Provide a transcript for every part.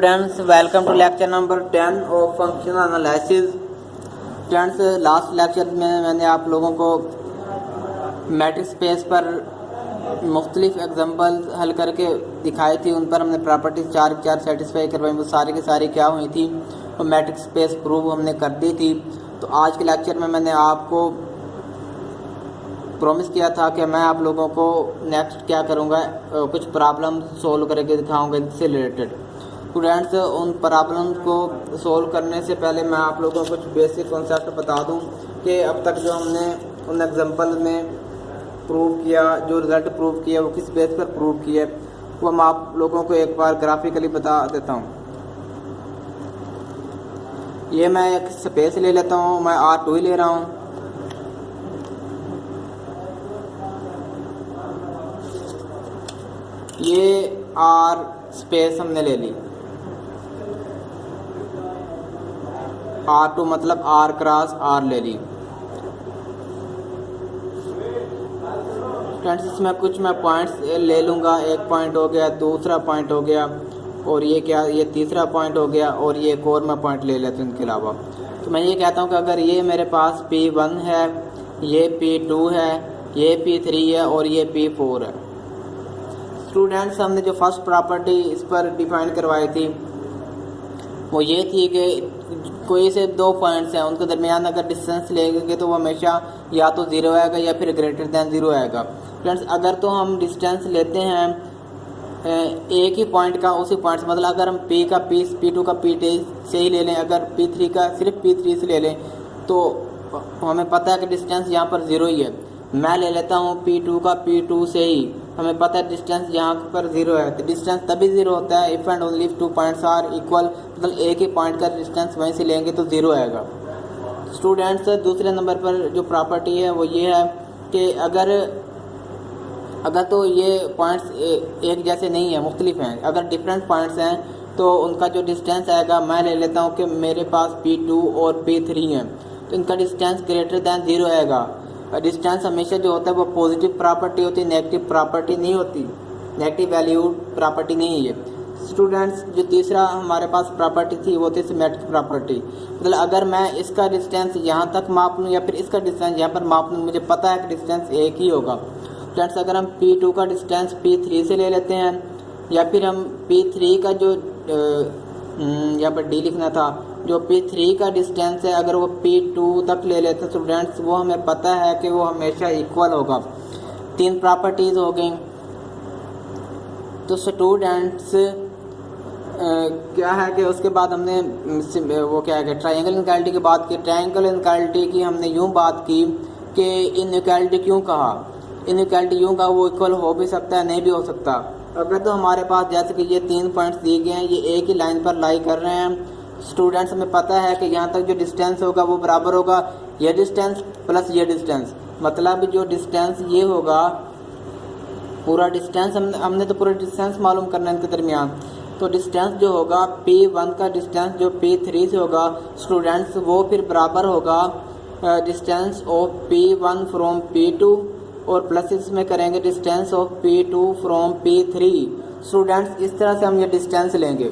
Students welcome to lecture number 10 of functional analysis. Students last lecture में मैंने आप लोगों को मैट्रिक्स स्पेस पर मुख्तलिफ एग्जांपल हल करके दिखाई थी। उन पर हमने प्रॉपर्टीज चार सेटिस्फाई करवाई, वो सारी की सारी क्या हुई थी, वो मैट्रिक्स स्पेस प्रूव हमने कर दी थी। तो आज के लेक्चर में मैंने आपको प्रॉमिस किया था कि मैं आप लोगों को नेक्स्ट क्या करूँगा, कुछ प्रॉब्लम सोल्व करके दिखाऊंगा इससे रिलेटेड। स्टूडेंट्स उन प्रॉब्लम को सोल्व करने से पहले मैं आप लोगों को कुछ बेसिक कॉन्सेप्ट बता दूं कि अब तक जो हमने उन एग्जांपल में प्रूव किया, जो रिज़ल्ट प्रूव किया वो किस बेस पर प्रूव किया, वो मैं आप लोगों को एक बार ग्राफिकली बता देता हूं। ये मैं एक स्पेस ले लेता हूं, मैं R2 ही ले रहा हूं। ये R स्पेस हमने ले ली, R2 मतलब R क्रॉस R ले ली। फ्रेंड्स इसमें कुछ मैं पॉइंट्स ले लूँगा, एक पॉइंट हो गया, दूसरा पॉइंट हो गया, और ये क्या, ये तीसरा पॉइंट हो गया, और ये एक और मैं पॉइंट ले लेता हूँ इनके अलावा। तो मैं ये कहता हूँ कि अगर ये मेरे पास P1 है, ये P2 है, ये P3 है और ये P4 है। स्टूडेंट्स हमने जो फर्स्ट प्रॉपर्टी इस पर डिफाइन करवाई थी वो ये थी कि कोई से दो पॉइंट्स हैं, उनके दरमियान अगर डिस्टेंस लेंगे तो वो हमेशा या तो ज़ीरो आएगा या फिर ग्रेटर दैन ज़ीरो आएगा। फ्रेंड्स अगर तो हम डिस्टेंस लेते हैं एक ही पॉइंट का, उसी पॉइंट से, मतलब अगर हम P2 का P से ही ले लें, अगर P3 का सिर्फ P3 से ले लें तो हमें पता है कि डिस्टेंस यहाँ पर ज़ीरो ही है। मैं ले लेता हूँ P2 का P2 से ही, हमें पता है डिस्टेंस यहाँ पर ज़ीरो है। तो डिस्टेंस तभी ज़ीरो होता है if and only if two points are equal, मतलब एक ही पॉइंट का डिस्टेंस वहीं से लेंगे तो ज़ीरो आएगा। स्टूडेंट्स दूसरे नंबर पर जो प्रॉपर्टी है वो ये है कि अगर तो ये पॉइंट्स एक जैसे नहीं है, मुख्तलिफ हैं, अगर डिफरेंट पॉइंट्स हैं तो उनका जो डिस्टेंस आएगा, मैं ले लेता हूँ कि मेरे पास P2 और P3 हैं, तो इनका डिस्टेंस ग्रेटर दैन ज़ीरो आएगा। डिस्टेंस हमेशा जो होता है वो पॉजिटिव प्रॉपर्टी होती है, नेगेटिव प्रॉपर्टी नहीं होती, नेगेटिव वैल्यू प्रॉपर्टी नहीं है। स्टूडेंट्स जो तीसरा हमारे पास प्रॉपर्टी थी वो थी सिमेट्रिक प्रॉपर्टी, मतलब अगर मैं इसका डिस्टेंस यहाँ तक माप लूँ या फिर इसका डिस्टेंस यहाँ पर माप लूँ, मुझे पता है कि डिस्टेंस एक ही होगा। फ्रेंड्स अगर हम P2 का डिस्टेंस P3 से ले लेते हैं, या फिर हम P3 का जो यहाँ पर D लिखना था, जो P3 का डिस्टेंस है अगर वो P2 तक ले लेते हैं स्टूडेंट्स, वो हमें पता है कि वो हमेशा इक्वल होगा। तीन प्रॉपर्टीज़ हो गई। तो स्टूडेंट्स क्या है कि उसके बाद हमने वो क्या है कि ट्रायंगल इनइक्वालिटी की बात की। ट्रायंगल इनइक्वालिटी की हमने यूँ बात की कि इनइक्वालिटी क्यों कहा, इनइक्वालिटी यूँ कहा वो इक्वल हो भी सकता है, नहीं भी हो सकता। अगर तो हमारे पास जैसे कि ये तीन पॉइंट्स दिए गए हैं, ये एक ही लाइन पर लाई कर रहे हैं, स्टूडेंट्स हमें पता है कि यहाँ तक जो डिस्टेंस होगा वो बराबर होगा ये डिस्टेंस प्लस ये डिस्टेंस, मतलब जो डिस्टेंस ये होगा पूरा डिस्टेंस हमने तो पूरा डिस्टेंस मालूम करना है इनके दरमियान। तो डिस्टेंस जो होगा P1 का डिस्टेंस जो P3 से होगा स्टूडेंट्स, वो फिर बराबर होगा distance of P1 from P2 और प्लस इसमें करेंगे distance of P2 from P3। Students इस तरह से हम ये डिस्टेंस लेंगे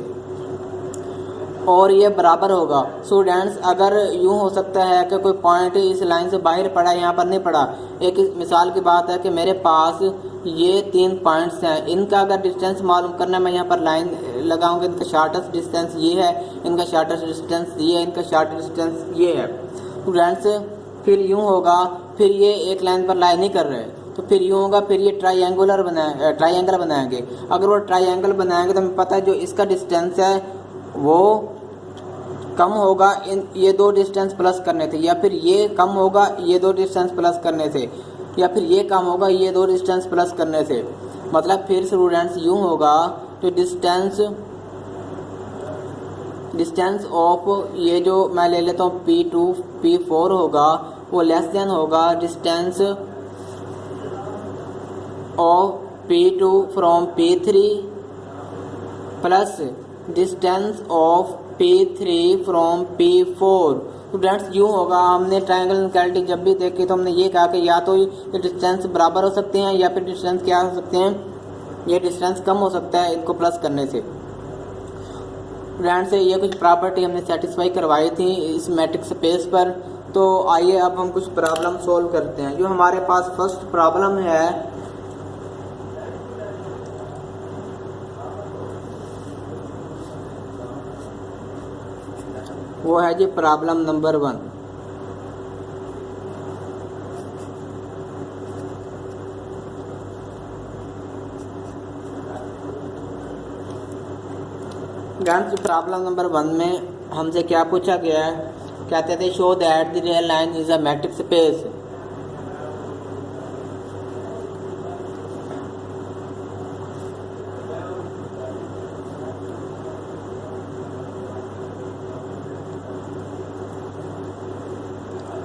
और ये बराबर होगा। स्टूडेंट्स अगर यूँ हो सकता है कि कोई पॉइंट इस लाइन से बाहर पड़ा, यहाँ पर नहीं पड़ा। एक मिसाल की बात है कि मेरे पास ये तीन पॉइंट्स हैं, इनका अगर डिस्टेंस मालूम करना, मैं यहाँ पर लाइन लगाऊंगा, इनका शॉर्टेस्ट डिस्टेंस ये है, इनका शॉर्टेस्ट डिस्टेंस ये है, इनका शॉर्टेस्ट डिस्टेंस ये है। स्टूडेंट्स फिर यूँ होगा, फिर ये एक लाइन पर लाइन नहीं कर रहे, तो फिर यूँ होगा, फिर ये ट्रायंगल बनाएंगे। अगर वो ट्रायंगल बनाएंगे तो हमें पता है जो इसका डिस्टेंस है वो कम होगा ये दो डिस्टेंस प्लस करने से, या फिर ये कम होगा ये दो डिस्टेंस प्लस करने से, या फिर ये कम होगा ये दो डिस्टेंस प्लस करने से। मतलब फिर स्टूडेंट्स यूँ होगा तो डिस्टेंस ऑफ ये जो मैं ले लेता हूँ P2 P4 होगा वो लेस देन होगा distance of P2 from P3 plus distance of P3 from P4। Students यूँ होगा, हमने ट्रायंगल इनइक्वालिटी जब भी देखी तो हमने ये कहा कि या तो ये डिस्टेंस बराबर हो सकते हैं या फिर डिस्टेंस क्या हो सकते हैं, ये डिस्टेंस कम हो सकता है इनको प्लस करने से। फ्रेंड्स ये कुछ प्रॉपर्टी हमने सेटिस्फाई करवाई थी इस मैट्रिक्स स्पेस पर। तो आइए अब हम कुछ प्रॉब्लम सॉल्व करते हैं। जो हमारे पास फर्स्ट प्रॉब्लम है वो है जी problem number 1। Guys problem number 1 में हमसे क्या पूछा गया है, कहते थे show that the real line is a matrix space.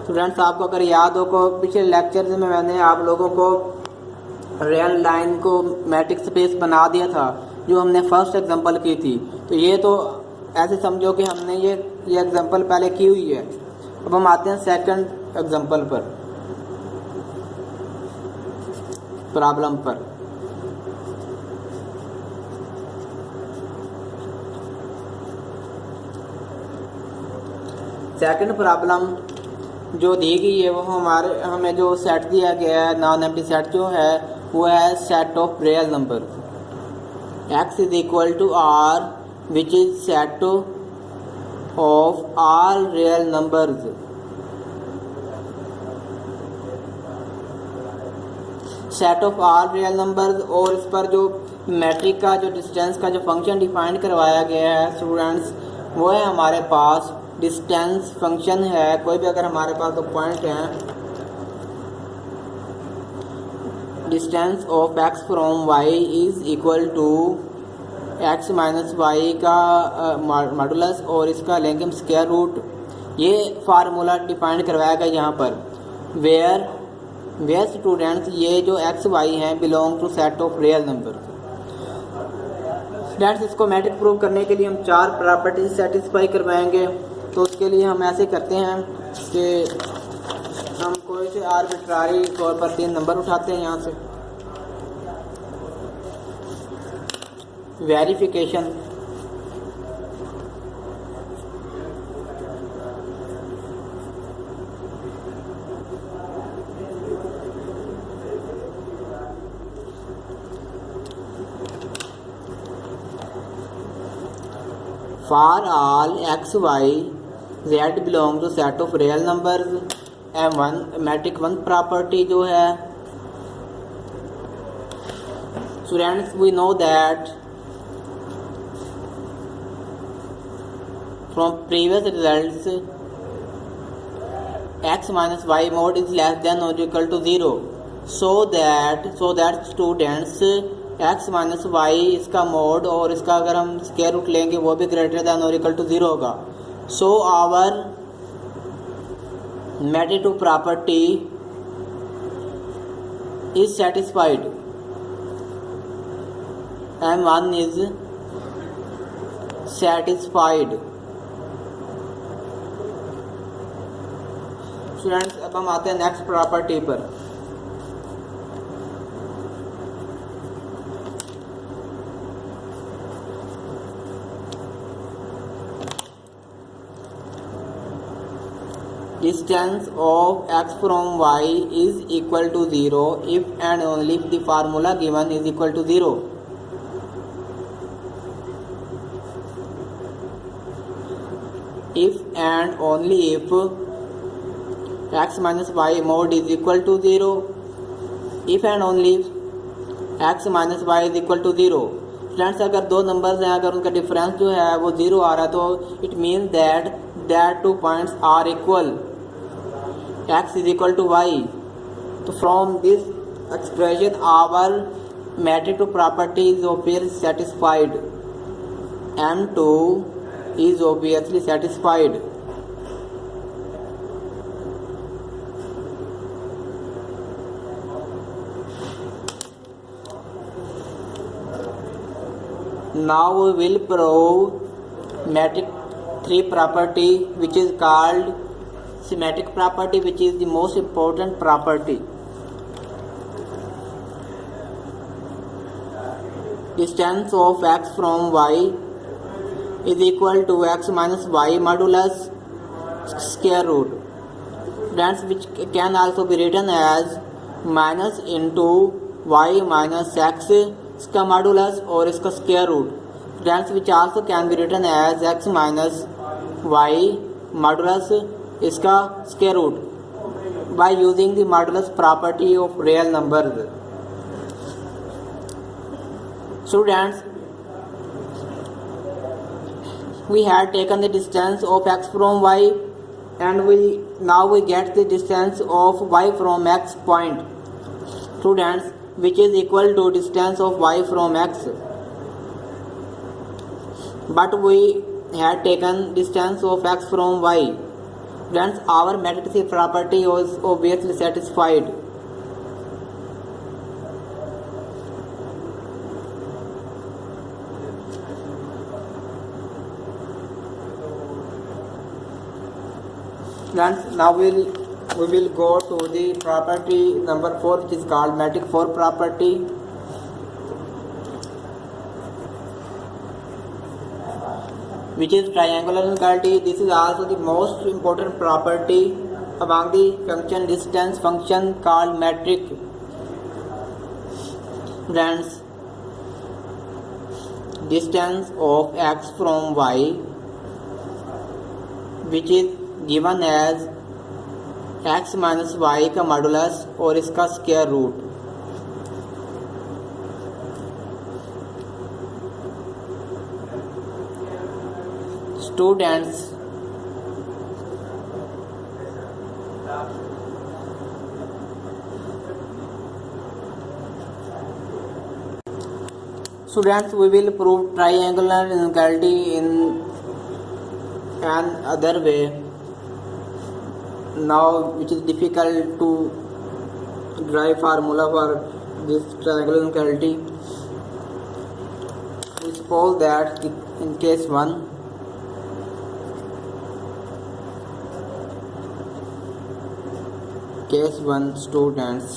Students आपको अगर याद हो को पिछले लेक्चर में मैंने आप लोगों को रियल लाइन को मैट्रिक्स स्पेस बना दिया था, जो हमने फर्स्ट एग्जांपल की थी। तो ये तो ऐसे समझो कि हमने ये एग्जांपल पहले की हुई है। अब हम आते हैं सेकंड एग्जांपल पर, प्रॉब्लम पर। सेकंड प्रॉब्लम जो दी गई है वो हमें जो सेट दिया गया है, नॉन एम्प्टी सेट जो है वो है set of real number. X is equal to R, which is set of all real numbers. Set of all real numbers. और इस पर जो मैट्रिक का जो डिस्टेंस का जो फंक्शन डिफाइन करवाया गया है स्टूडेंट्स, वो है हमारे पास डिस्टेंस फंक्शन है। कोई भी अगर हमारे पास दो पॉइंट हैं, distance of x from y is equal to x minus y का मॉडुलस और इसका लेंगे हम स्क्वायर रूट। ये फार्मूला डिफाइन करवाया गया यहाँ पर, वेयर स्टूडेंट्स ये जो x y हैं belong to set of real number. Students इसको मैट्रिक प्रूव करने के लिए हम 4 प्रॉपर्टीज सेटिस्फाई करवाएंगे। तो उसके लिए हम ऐसे करते हैं कि हम कोई से आर्बिट्रारी तौर पर 3 नंबर उठाते हैं यहाँ से। Verification, for all x y z belong to set of real numbers. M1 metric 1 property जो है students we know that from previous results x minus y mod is less than और equal to 0, so that students x minus y इसका mod और इसका अगर हम square root लेंगे वो भी ग्रेटर देन और इक्वल टू 0 होगा। So our metric 2 property is satisfied. M1 is satisfied. Students अब हम आते हैं नेक्स्ट प्रॉपर्टी पर। Distance of x from y is equal to 0 if and only if the formula given is equal to 0. If and only if x minus y mod is equal to 0. If and only if x minus y is equal to 0. Friends अगर दो numbers हैं, अगर उनका difference जो है वो 0 आ रहा है तो it means that 2 points are equal, x is equal to y. तो from this expression our metric 2 property is obviously satisfied. M2 is obviously satisfied. Now we will prove metric 3 property, which is called symmetric property, which is the most important property. Distance of x from y is equal to x minus y modulus square root. Friends, which can also be written as minus into y minus x इसका modulus और इसका square root. Friends, which also can be written as x minus y modulus इसका square root by using the modulus property of real numbers. Students, we had taken the distance of x from y and now we get the distance of y from x point. Students, which is equal to distance of y from x, but we had taken distance of x from y. Friends, our matrix property was obviously satisfied. Friends, now we will go to the property number 4, which is called metric 4 property. Which is triangular inequality. This is also the most important property among the function distance function called metric. Friends, distance of x from y, which is given as x minus y का modulus और इसका square root. Students, we will prove triangular inequality in an other way now, which is difficult to derive formula for this triangular inequality. We suppose that in case 1, students,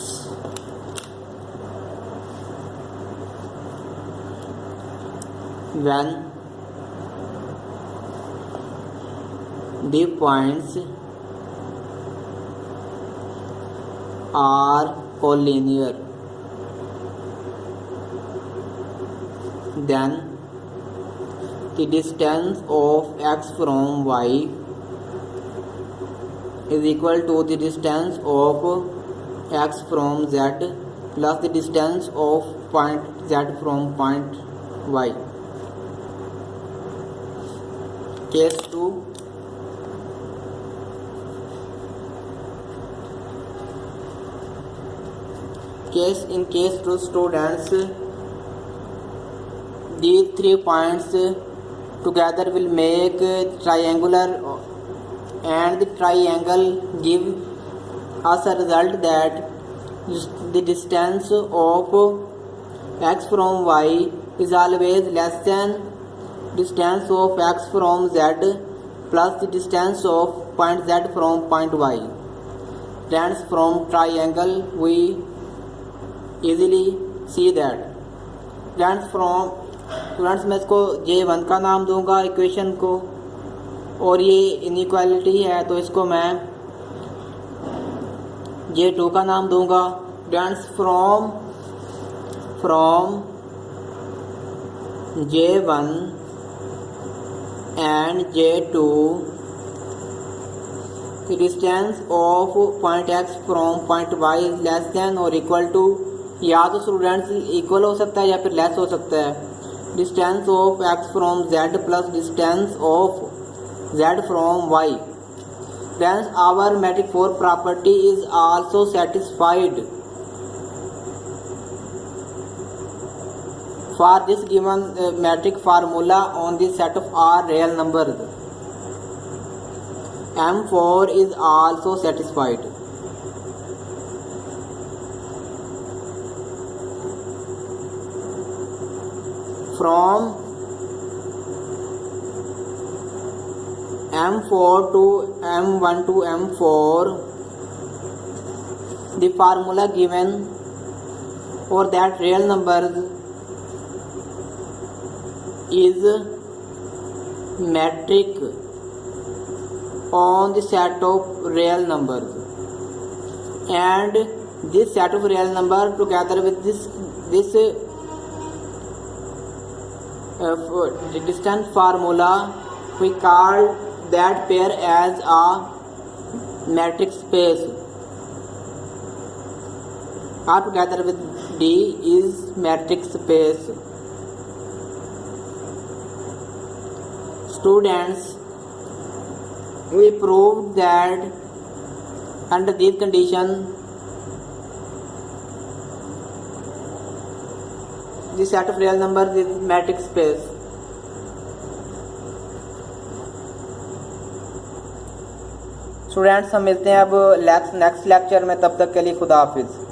when the points are collinear, then the distance of x from y is equal to the distance of x from z plus the distance of point z from point y. Case 2, in case 2, students, these 3 points together will make triangular, and the triangle give us a result that the distance of x from y is always less than distance of x from z plus the distance of point z from point y. Friends, from triangle we easily see that. Friends, मैं इसको J1 का नाम दूंगा equation को, और ये inequality है तो इसको मैं J2 का नाम दूंगा. Friends, from J1 and J2, the distance of point x from point y is less than or equal to, या तो स्टूडेंट्स इक्वल हो सकता है या फिर लेस हो सकता है, distance of x from z plus distance of z from y. Friends, our metric 4 property is also satisfied for this given metric formula on the set of R real numbers. M4 is also satisfied. From M4 to M1 to M4, the formula given for that real numbers is metric on the set of real numbers, and this set of real number together with this distant formula, we call that pair as a metric space. R together with D is metric space. Students, we proved that under these conditions the set of real numbers is metric space. Students, हम मिलते हैं अब next lecture में, तब तक के लिए खुदा हाफिज़।